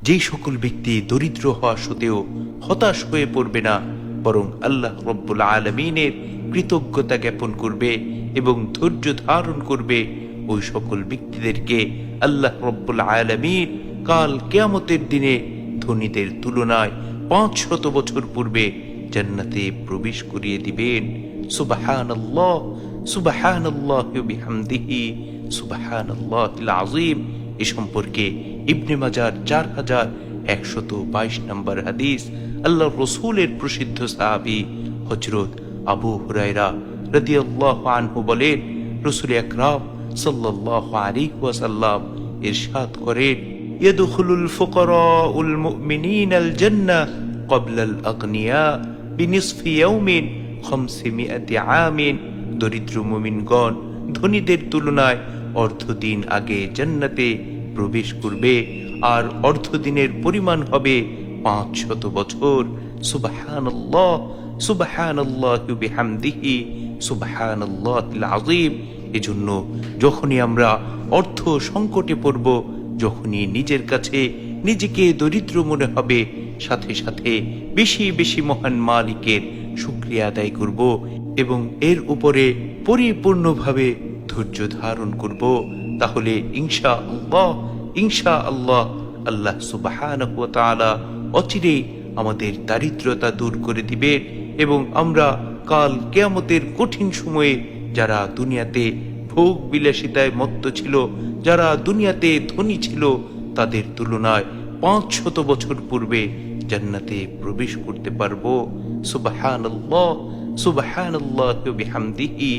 যেই সকল ব্যক্তি দরিদ্র হওয়া সত্ত্বেও হতাশ হয়ে পড়বে না, বরং আল্লাহ রব্বুল আলামিনের কৃতজ্ঞতা জ্ঞাপন করবে এবং ধৈর্য ধারণ করবে, ওই সকল ব্যক্তিদেরকে আল্লাহ রব্বুল আলামিন কাল কিয়ামতের দিনে ধনীদের তুলনায় 500 বছর পূর্বে জান্নাতে প্রবেশ করিয়ে দিবেন। সুবহানাল্লাহ, সুবহানাল্লাহি ওয়া বিহামদিহি, সুবহানাল্লাহিল আযীম। এ সম্পর্কে ইবনে মাজার 4122 নম্বর হাদিস। আল্লাহর রাসূলের প্রসিদ্ধ সাহাবী হযরত আবু হুরায়রা রাদিয়াল্লাহু আনহু বলেন, রাসূল আকরাম সাল্লাল্লাহু আলাইহি ওয়াসাল্লাম ইরশাদ করেন, ইয়াদখুলুল ফুকারাউল মুমিনিনাল জান্নাহ ক্বাবলাল আগনিয়া বিনিসফি ইয়াউমিন 500 আমিন। দরিদ্র মুমিনগণ ধনীদের তুলনায় অর্ধদিন আগে জান্নাতে প্রবেশ করবে, আর অর্ধদিনের পরিমাণ হবে 500 বছর। সুবহানাল্লাহ, সুবহানাল্লাহি ওয়া বিহামদিহি, সুবহানাল্লাহিল আযীম। এজন্য যখনই আমরা অর্থ সংকটে পড়ব, যখনই নিজের কাছে নিজেকে দরিদ্র মনে হবে, সাথে সাথে বেশি বেশি মহান মালিকের শুকরিয়া আদায় করব এবং এর উপরে পরিপূর্ণভাবে ধৈর্য ধারণ করব, তাহলে ইনশাআল্লাহ ইনশাআল্লাহ আল্লাহ সুবহানাহু ওয়া তাআলা অচিরেই আমাদের দারিদ্রতা দূর করে দিবেন এবং আমরা কাল কিয়ামতের কঠিন সময়ে যারা দুনিয়াতে ভোগ বিলাসিতায় মত্ত ছিল, যারা দুনিয়াতে ধনী ছিল, তাদের তুলনায় 500 বছর পূর্বে জান্নাতে প্রবেশ করতে পারবো। সুবহানাল্লাহ, সুবহানাল্লাহি ওয়া বিহামদিহি,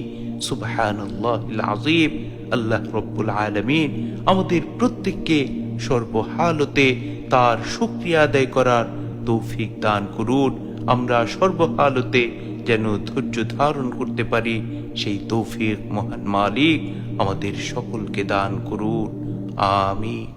সুবহানাল্লাহিল আযীম। আল্লাহ রব্বুল আলামিন আমাদের প্রত্যেককে সর্বহালতে তার শুকরিয়া আদায় করার তৌফিক দান করুন। আমরা সর্বহালতে যেন ধৈর্য ধারণ করতে পারি, সেই তৌফিক মহান মালিক আমাদের সকলকে দান করুন। আমিন।